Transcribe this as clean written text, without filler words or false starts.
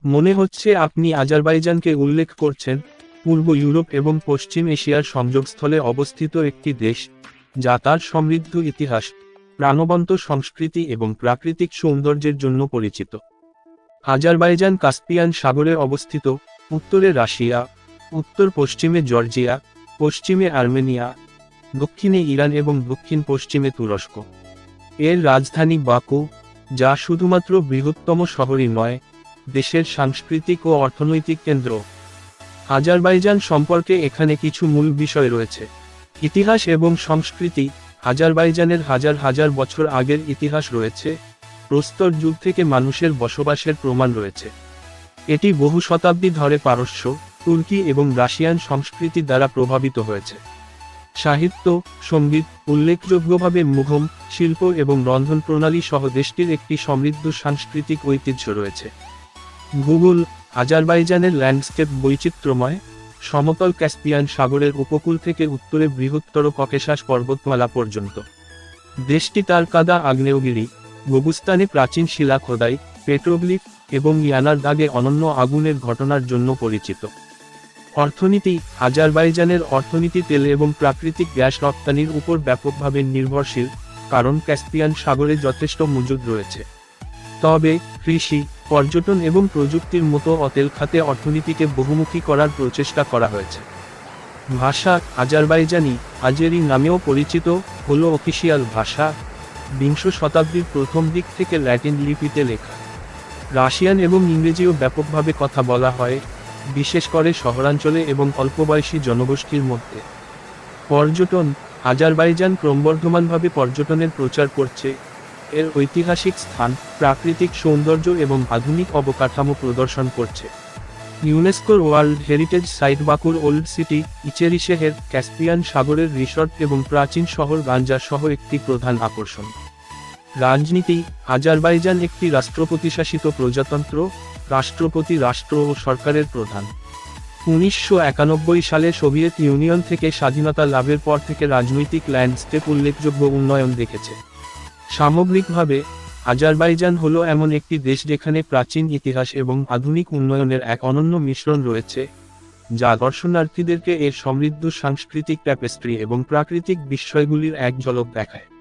মনে হচ্ছে আপনি আজারবাইজানকে উল্লেখ করছেন, পূর্ব ইউরোপ এবং পশ্চিম এশিয়ার সংযোগস্থলে অবস্থিত একটি দেশ, যা তার সমৃদ্ধ ইতিহাস, প্রাণবন্ত সংস্কৃতি এবং প্রাকৃতিক সৌন্দর্যের জন্য পরিচিত। আজারবাইজান কাস্পিয়ান সাগরে অবস্থিত, উত্তরে রাশিয়া, উত্তর পশ্চিমে জর্জিয়া, পশ্চিমে আর্মেনিয়া, দক্ষিণে ইরান এবং দক্ষিণ পশ্চিমে তুরস্ক। এর রাজধানী বাকু, যা শুধুমাত্র বৃহত্তম শহরই নয়, দেশের সাংস্কৃতিক ও অর্থনৈতিক কেন্দ্র। আজারবাইজান সম্পর্কে এখানে কিছু মূল বিষয় রয়েছে। ইতিহাস এবং সংস্কৃতি। আজারবাইজানের হাজার হাজার বছর আগের ইতিহাস রয়েছে, প্রস্তর যুগ থেকে মানুষের বসবাসের প্রমাণ রয়েছে। এটি বহু শতাব্দী ধরে পারস্য, তুর্কি এবং রাশিয়ান সংস্কৃতি দ্বারা প্রভাবিত হয়েছে। সাহিত্য, সঙ্গীত, উল্লেখযোগ্যভাবে মুঘল, শিল্প এবং রন্ধন প্রণালী সহ দেশটির একটি সমৃদ্ধ সাংস্কৃতিক ঐতিহ্য রয়েছে। ভূগোল। আজারবাইজানের ল্যান্ডস্কেপ বৈচিত্র্যময়, সমতল ক্যাস্পিয়ান সাগরের উপকূল থেকে উত্তরে বৃহত্তর ককেশাস পর্বতমালা পর্যন্ত। দেশটি তার কাদা আগ্নেয়গিরি, গোবুস্তানে প্রাচীন শিলা খোদাই, পেট্রোগ্লিফ এবং ইয়ানার দাগে অনন্য আগুনের ঘটনার জন্য পরিচিত। অর্থনীতি। আজারবাইজানের অর্থনীতি তেল এবং প্রাকৃতিক গ্যাস রপ্তানির উপর ব্যাপকভাবে নির্ভরশীল, কারণ ক্যাস্পিয়ান সাগরে যথেষ্ট মজুদ রয়েছে। তবে কৃষি, পর্যটন এবং প্রযুক্তির মতো অতেল খাতে অর্থনীতিকে বহুমুখী করার প্রচেষ্টা করা হয়েছে। ভাষা। আজারবাইজানি, আজেরি নামেও পরিচিত, হল অফিসিয়াল ভাষা। বিংশ শতাব্দীর প্রথম দিক থেকে ল্যাটিন লিপিতে লেখা। রাশিয়ান এবং ইংরেজিও ব্যাপকভাবে কথা বলা হয়, বিশেষ করে শহরাঞ্চলে এবং অল্পবয়সী জনগোষ্ঠীর মধ্যে। পর্যটন। আজারবাইজান ক্রমবর্ধমানভাবে পর্যটনের প্রচার করছে। এর ঐতিহাসিক স্থান, প্রাকৃতিক সৌন্দর্য এবং আধুনিক অবকাঠামো প্রদর্শন করছে। ইউনেস্কোর ওয়ার্ল্ড হেরিটেজ সাইট বাকুর old city, Icheri Sheher, Caspian সাগরের রিসর্ট এবং প্রাচীন শহর গাঞ্জা সহ একটি প্রধান আকর্ষণ। রাজনীতি। আজারবাইজান একটি রাষ্ট্রপতিশাসিত প্রজাতন্ত্র, রাষ্ট্রপতি রাষ্ট্র ও সরকারের প্রধান। 1991 সালে সোভিয়েত ইউনিয়ন থেকে স্বাধীনতা লাভের পর থেকে রাজনৈতিক ল্যান্ডস্কেপ উল্লেখযোগ্য উন্নয়ন দেখেছে। সামগ্রিকভাবে, আজারবাইজান হলো এমন একটি দেশ যেখানে প্রাচীন ইতিহাস এবং আধুনিক উন্নয়নের এক অনন্য মিশ্রণ রয়েছে, যা দর্শনার্থীদেরকে এর সমৃদ্ধ সাংস্কৃতিক ট্যাপেস্ট্রি এবং প্রাকৃতিক বিস্ময়গুলির এক ঝলক দেখায়।